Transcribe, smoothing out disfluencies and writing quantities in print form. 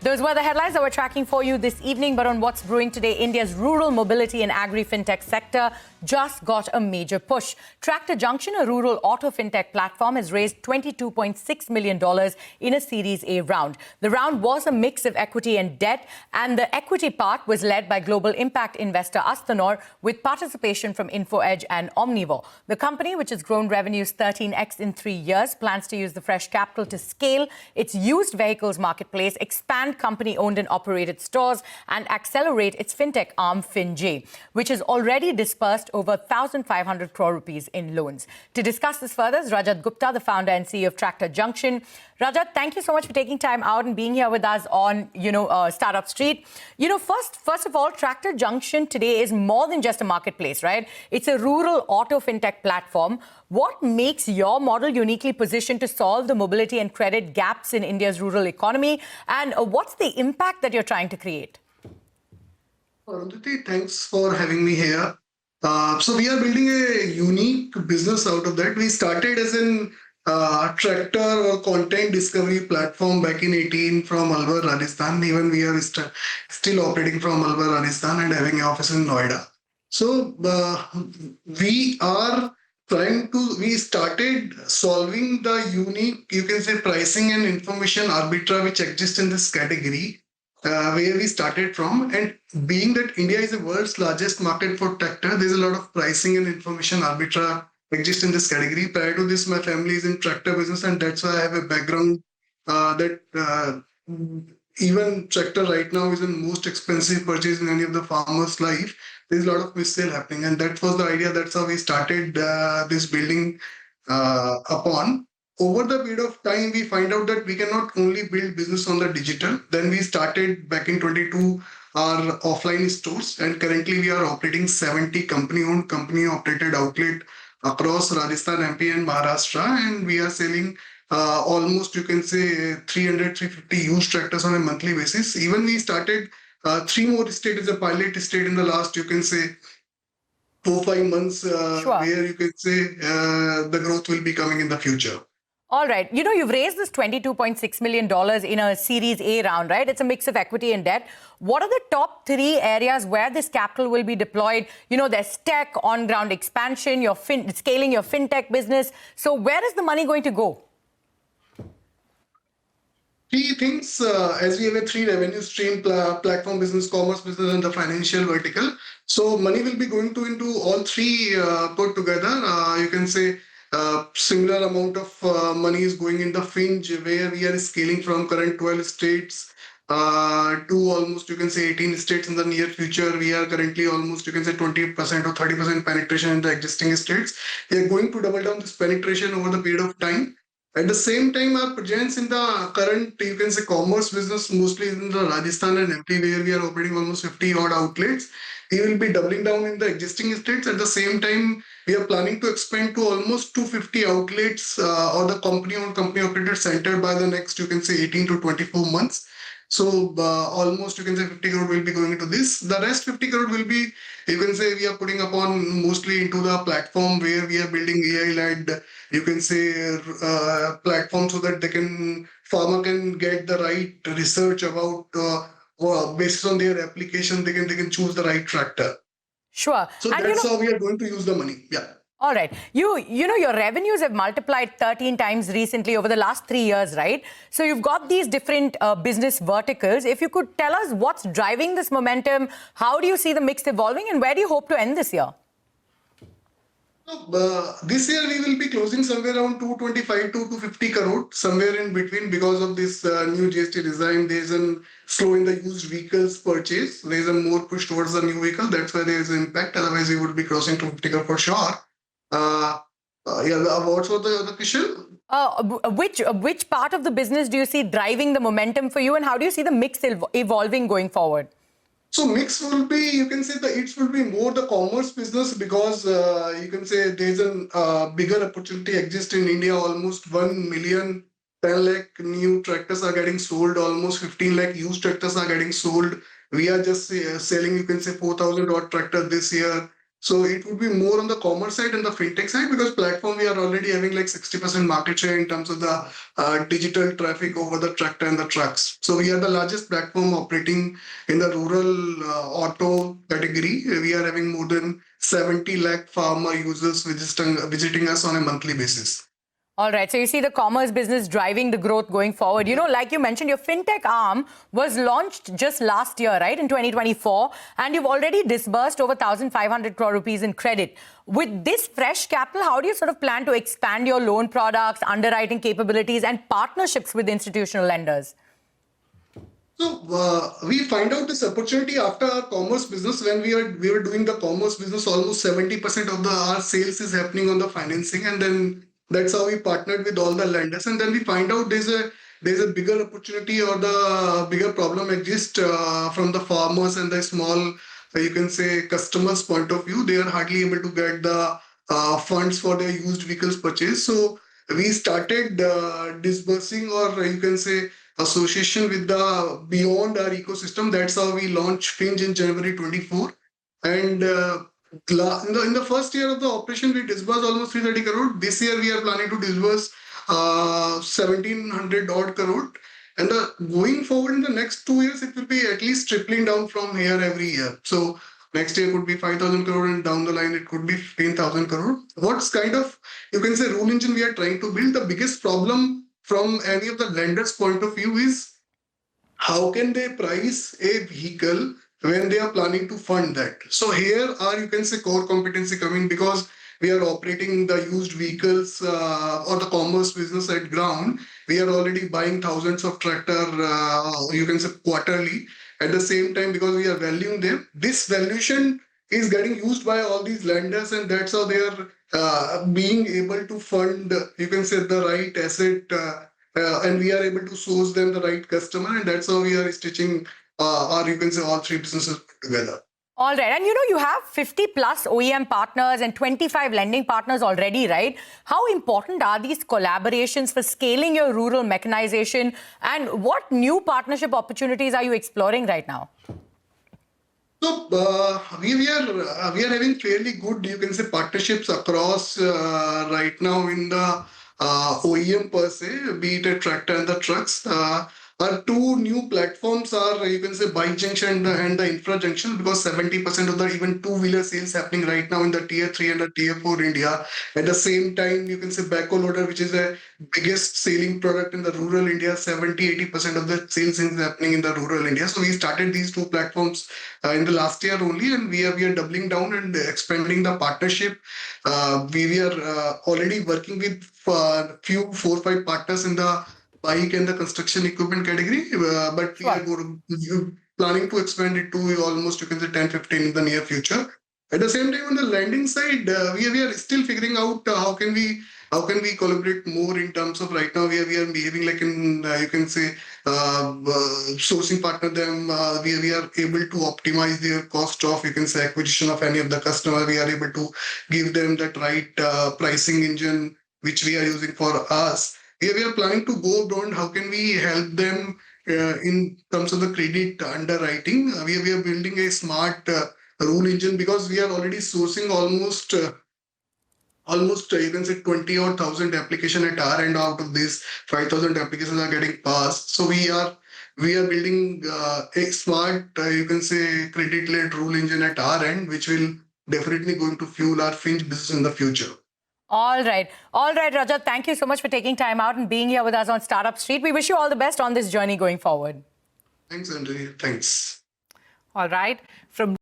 Those were the headlines that we're tracking for you this evening. But on what's brewing today, India's rural mobility and agri-fintech sector just got a major push. Tractor Junction, a rural auto fintech platform, has raised $22.6 million in a Series A round. The round was a mix of equity and debt, and the equity part was led by global impact investor Astanor, with participation from InfoEdge and Omnivore. The company, which has grown revenues 13x in 3 years, plans to use the fresh capital to scale its used vehicles marketplace, expand company-owned and operated stores, and accelerate its fintech arm, FinJ, which has already disbursed over 1,500 crore rupees in loans. To discuss this further is Rajat Gupta, the founder and CEO of Tractor Junction. Rajat, thank you so much for taking time out and being here with us on, Startup Street. First of all, Tractor Junction today is more than just a marketplace, right? It's a rural auto fintech platform. What makes your model uniquely positioned to solve the mobility and credit gaps in India's rural economy? And what's the impact that you're trying to create? Arundhati, thanks for having me here. So we are building a unique business out of that. We started as an tractor or content discovery platform back in 18 from Alwar, Rajasthan. Even we are still operating from Alwar, Rajasthan, and having an office in Noida. So we started solving the unique, you can say, pricing and information arbitrage which exists in this category. Where we started from, and being that India is the world's largest market for tractor, there's a lot of pricing and information arbitrage exist in this category. Prior to this, my family is in tractor business, and that's why I have a background that even tractor right now is the most expensive purchase in any of the farmer's life. There's a lot of missale happening, and that was the idea. That's how we started this building upon. Over the period of time, we find out that we cannot only build business on the digital. Then we started back in 22 our offline stores, and currently we are operating 70 company-owned, company-operated outlet across Rajasthan, MP and Maharashtra, and we are selling almost, you can say, 350 used tractors on a monthly basis. Even we started 3 more states as a pilot state in the last, you can say, 4-5 months, where you can say the growth will be coming in the future. All right. You've raised this $22.6 million in a Series A round, right? It's a mix of equity and debt. What are the top 3 areas where this capital will be deployed? There's tech, on-ground expansion, scaling your fintech business. So where is the money going to go? 3 things, as we have a 3 revenue stream, platform business, commerce business, and the financial vertical. So money will be going into all 3 put together. You can say similar amount of money is going in the FinJ, where we are scaling from current 12 states to almost, you can say, 18 states in the near future. We are currently almost, you can say, 20% or 30% penetration in the existing states. We are going to double down this penetration over the period of time. At the same time, our presence in the current, you can say, commerce business, mostly in the Rajasthan and MP, where we are operating almost 50 odd outlets. We will be doubling down in the existing states. At the same time, we are planning to expand to almost 250 outlets or the company-owned, company-operated center by the next, you can say, 18 to 24 months. So almost, you can say, 50 crore will be going into this. The rest 50 crore will be, you can say, we are putting upon mostly into the platform where we are building AI-led, you can say, platform so that farmer can get the right research about, based on their application, they can choose the right tractor. Sure. So and that's how we are going to use the money. Yeah. All right. Your revenues have multiplied 13 times recently over the last 3 years, right? So you've got these different business verticals. If you could tell us what's driving this momentum, how do you see the mix evolving, and where do you hope to end this year? This year we will be closing somewhere around 225 to 250 crore, somewhere in between, because of this new GST design. There's a slow in the used vehicles purchase. There's a more push towards the new vehicle. That's why there is an impact. Otherwise, we would be crossing 250 crore for sure. What was the other question? Which part of the business do you see driving the momentum for you, and how do you see the mix evolving going forward? So mix will be, you can say it will be more the commerce business, because you can say there's a bigger opportunity exists in India. Almost 1 million, 10 lakh new tractors are getting sold. Almost 15 lakh used tractors are getting sold. We are just selling, you can say, 4,000 odd tractors this year. So it would be more on the commerce side and the fintech side, because platform we are already having like 60% market share in terms of the digital traffic over the tractor and the trucks. So we are the largest platform operating in the rural auto category. We are having more than 70 lakh farmer users visiting us on a monthly basis. All right. So you see the commerce business driving the growth going forward. You know, like you mentioned, your fintech arm was launched just last year, right, in 2024, and you've already disbursed over 1,500 crore rupees in credit. With this fresh capital, how do you sort of plan to expand your loan products, underwriting capabilities, and partnerships with institutional lenders? So we find out this opportunity after our commerce business. When we were doing the commerce business, almost 70% of our sales is happening on the financing, and then that's how we partnered with all the lenders. And then we find out there's a bigger opportunity, or the bigger problem exists from the farmers and the small, you can say, customers' point of view. They are hardly able to get the funds for their used vehicles purchase. So we started disbursing, or you can say, association with the beyond our ecosystem. That's how we launched Finch in January 24. And in the first year of the operation, we disbursed almost 330 crore. This year, we are planning to disburse 1700 odd crore. And going forward in the next 2 years, it will be at least tripling down from here every year. So next year could be 5,000 crore, and down the line it could be 15,000 crore. What's kind of, you can say, rule engine we are trying to build? The biggest problem from any of the lenders' point of view is how can they price a vehicle when they are planning to fund that. So here are, you can say, core competency coming, because we are operating the used vehicles or the commerce business at ground. We are already buying thousands of tractor, you can say, quarterly. At the same time, because we are valuing them, this valuation is getting used by all these lenders, and that's how they are being able to fund, you can say, the right asset, and we are able to source them the right customer, and that's how we are stitching, or you can say, all three businesses together. All right. And you know, you have 50 plus OEM partners and 25 lending partners already, right? How important are these collaborations for scaling your rural mechanization? And what new partnership opportunities are you exploring right now? So we are having fairly good, you can say, partnerships across right now in the OEM per se, be it a tractor and the trucks. Our two new platforms are, you can say, Bike Junction and the Infra Junction, because 70% of the even two-wheeler sales happening right now in the tier 3 and the tier 4 India. At the same time, you can say backhoe loader, which is the biggest selling product in the rural India. 70-80% of the sales is happening in the rural India. So we started these two platforms in the last year only, and we are doubling down and expanding the partnership. We are already working with few 4-5 partners in the bike and the construction equipment category, but we are planning to expand it to almost, you can say, 10-15 in the near future. At the same time, on the lending side, we are still figuring out how can we collaborate more in terms of, right now we are behaving like in, you can say, sourcing partner them. We are able to optimize their cost of, you can say, acquisition of any of the customer. We are able to give them that right pricing engine which we are using for us. We are planning to go beyond how can we help them in terms of the credit underwriting. We are building a smart rule engine, because we are already sourcing almost you can say 20 or 1,000 application at our end. Out of these, 5,000 applications are getting passed. So we are building a smart, you can say, credit-led rule engine at our end, which will definitely going to fuel our Finch business in the future. All right, Rajat, thank you so much for taking time out and being here with us on Startup Street. We wish you all the best on this journey going forward. Thanks, Andre. Thanks. All right. From